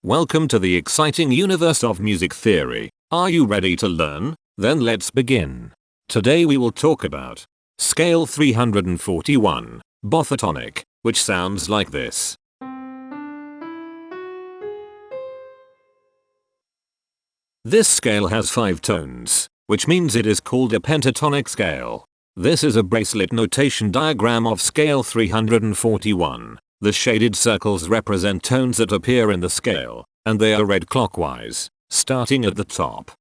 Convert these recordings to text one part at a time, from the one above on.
Welcome to the exciting universe of music theory. Are you ready to learn? Then let's begin. Today we will talk about Scale 341, Bothitonic, which sounds like this. This scale has 5 tones, which means it is called a pentatonic scale. This is a bracelet notation diagram of scale 341. The shaded circles represent tones that appear in the scale, and they are read clockwise, starting at the top.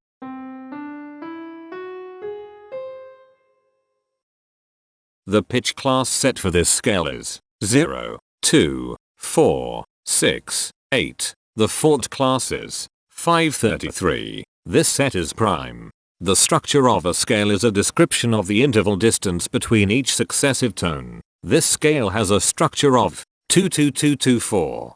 The pitch class set for this scale is 0, 2, 4, 6, 8. The fourth class is 533. This set is prime. The structure of a scale is a description of the interval distance between each successive tone. This scale has a structure of 22224.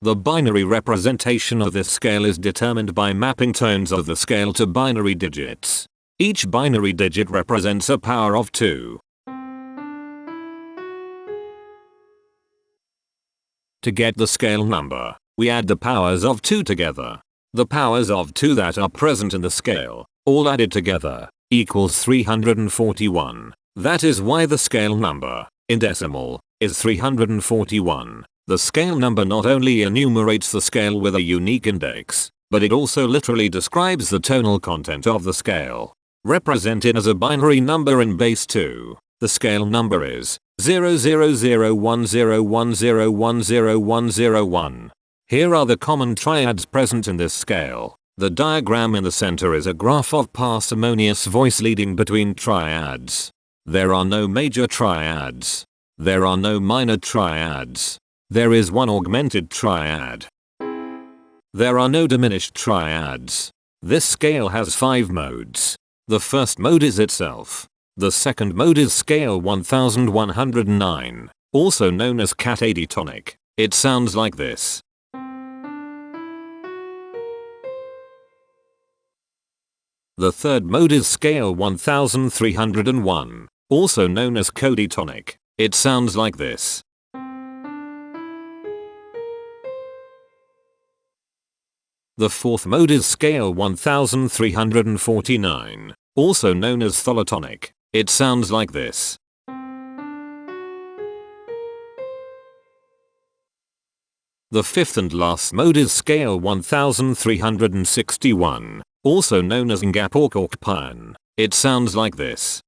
The binary representation of this scale is determined by mapping tones of the scale to binary digits. Each binary digit represents a power of 2. To get the scale number, we add the powers of 2 together. The powers of 2 that are present in the scale, all added together, equals 341. That is why the scale number, in decimal, is 341. The scale number not only enumerates the scale with a unique index, but it also literally describes the tonal content of the scale. Represented as a binary number in base 2, the scale number is 0001010100101. Here are the common triads present in this scale. The diagram in the center is a graph of parsimonious voice leading between triads. There are no major triads. There are no minor triads. There is one augmented triad. There are no diminished triads. This scale has 5 modes. The first mode is itself. The second mode is scale 1109, also known as catatonic. It sounds like this. The third mode is scale 1301, also known as coditonic. It sounds like this. The fourth mode is scale 1349, also known as tholiatonic. It sounds like this. The fifth and last mode is scale 1361, also known as ngap-ork-ork-pan. It sounds like this.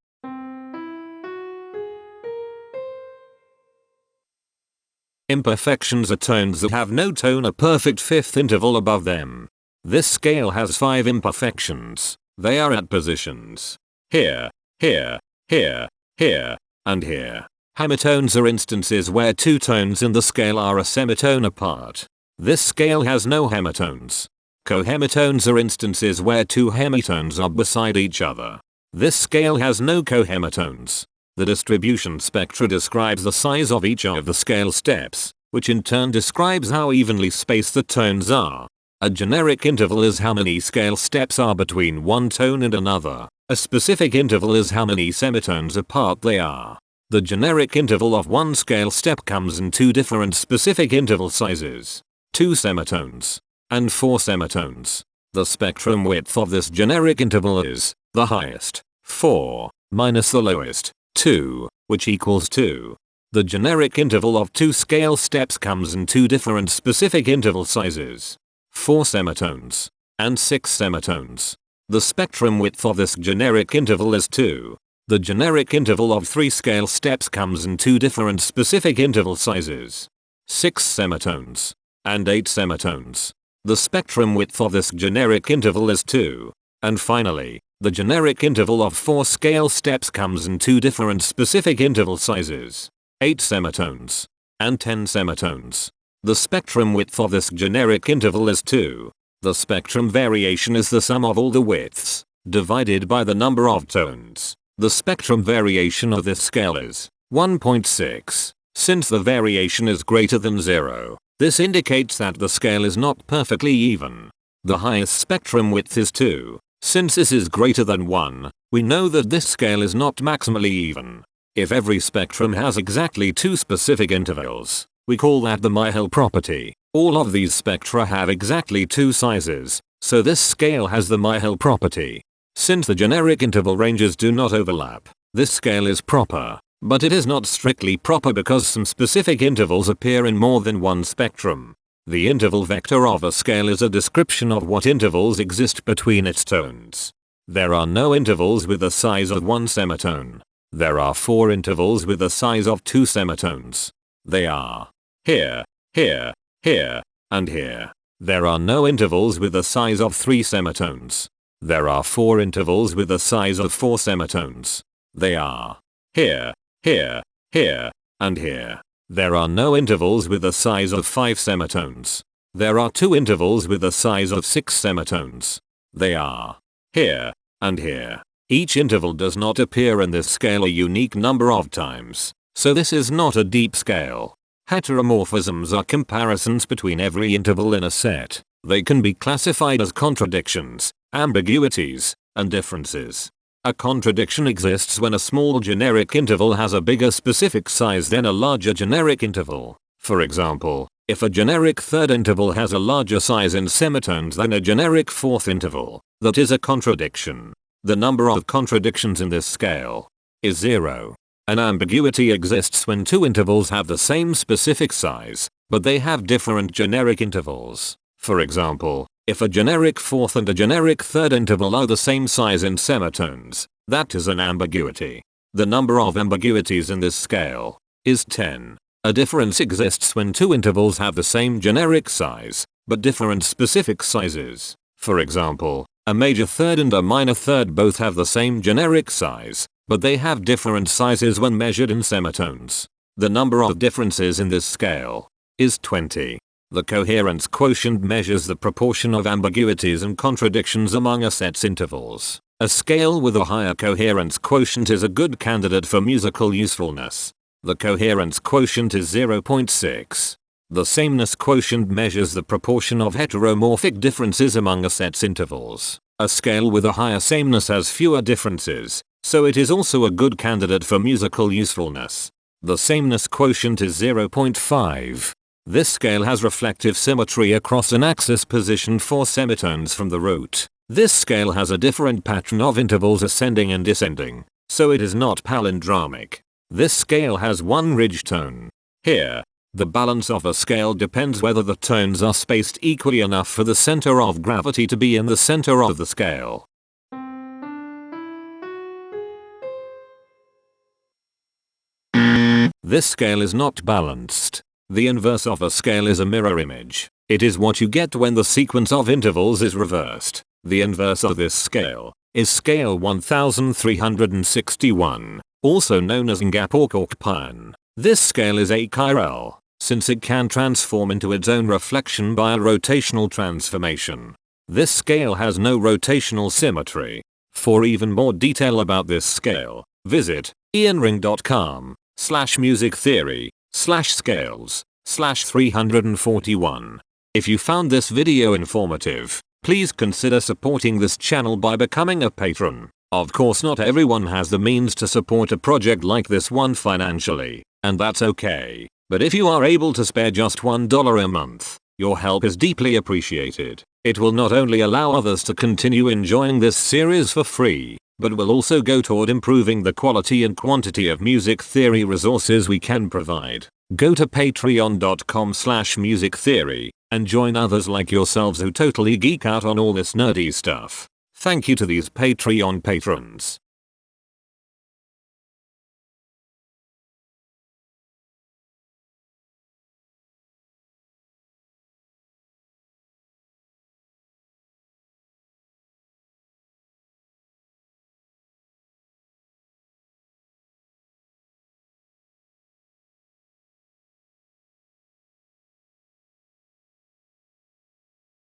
Imperfections are tones that have no tone a perfect fifth interval above them. This scale has 5 imperfections. They are at positions here, here, here, here, and here. Hemitones are instances where 2 tones in the scale are a semitone apart. This scale has no hemitones. Cohemitones are instances where 2 hemitones are beside each other. This scale has no cohemitones. The distribution spectra describes the size of each of the scale steps, which in turn describes how evenly spaced the tones are. A generic interval is how many scale steps are between one tone and another. A specific interval is how many semitones apart they are. The generic interval of one scale step comes in 2 different specific interval sizes: 2 semitones and 4 semitones. The spectrum width of this generic interval is the highest, 4, minus the lowest, 2, which equals 2. The generic interval of 2 scale steps comes in 2 different specific interval sizes: 4 semitones and 6 semitones. The spectrum width of this generic interval is 2. The generic interval of 3 scale steps comes in 2 different specific interval sizes: 6 semitones and 8 semitones. The spectrum width of this generic interval is 2. And finally, the generic interval of 4 scale steps comes in 2 different specific interval sizes: 8 semitones and 10 semitones. The spectrum width of this generic interval is 2. The spectrum variation is the sum of all the widths, divided by the number of tones. The spectrum variation of this scale is 1.6. Since the variation is greater than 0, this indicates that the scale is not perfectly even. The highest spectrum width is 2. Since this is greater than 1, we know that this scale is not maximally even. If every spectrum has exactly 2 specific intervals, we call that the Myhill property. All of these spectra have exactly 2 sizes, so this scale has the Myhill property. Since the generic interval ranges do not overlap, this scale is proper, but it is not strictly proper because some specific intervals appear in more than one spectrum. The interval vector of a scale is a description of what intervals exist between its tones. There are no intervals with the size of 1 semitone. There are 4 intervals with the size of 2 semitones. They are here, here, here, and here. There are no intervals with the size of 3 semitones. There are 4 intervals with the size of 4 semitones. They are here, here, here, and here. There are no intervals with the size of 5 semitones. There are 2 intervals with the size of 6 semitones. They are here, and here. Each interval does not appear in this scale a unique number of times, so this is not a deep scale. Heteromorphisms are comparisons between every interval in a set. They can be classified as contradictions, ambiguities, and differences. A contradiction exists when a small generic interval has a bigger specific size than a larger generic interval. For example, if a generic third interval has a larger size in semitones than a generic fourth interval, that is a contradiction. The number of contradictions in this scale is 0. An ambiguity exists when 2 intervals have the same specific size, but they have different generic intervals. For example, if a generic fourth and a generic third interval are the same size in semitones, that is an ambiguity. The number of ambiguities in this scale is 10. A difference exists when 2 intervals have the same generic size, but different specific sizes. For example, a major third and a minor third both have the same generic size, but they have different sizes when measured in semitones. The number of differences in this scale is 20. The coherence quotient measures the proportion of ambiguities and contradictions among a set's intervals. A scale with a higher coherence quotient is a good candidate for musical usefulness. The coherence quotient is 0.6. The sameness quotient measures the proportion of heteromorphic differences among a set's intervals. A scale with a higher sameness has fewer differences, so it is also a good candidate for musical usefulness. The sameness quotient is 0.5. This scale has reflective symmetry across an axis positioned 4 semitones from the root. This scale has a different pattern of intervals ascending and descending, so it is not palindromic. This scale has 1 ridge tone. Here, the balance of a scale depends whether the tones are spaced equally enough for the center of gravity to be in the center of the scale. This scale is not balanced. The inverse of a scale is a mirror image. It is what you get when the sequence of intervals is reversed. The inverse of this scale is scale 1361, also known as Ngap or Korkpan. This scale is achiral, since it can transform into its own reflection by a rotational transformation. This scale has no rotational symmetry. For even more detail about this scale, visit ianring.com/musictheory/scales/341. If you found this video informative, please consider supporting this channel by becoming a patron. Of course, not everyone has the means to support a project like this one financially, and that's okay. But if you are able to spare just $1 a month, your help is deeply appreciated. It will not only allow others to continue enjoying this series for free, but will also go toward improving the quality and quantity of music theory resources we can provide. Go to patreon.com/musictheory and join others like yourselves who totally geek out on all this nerdy stuff. Thank you to these Patreon patrons.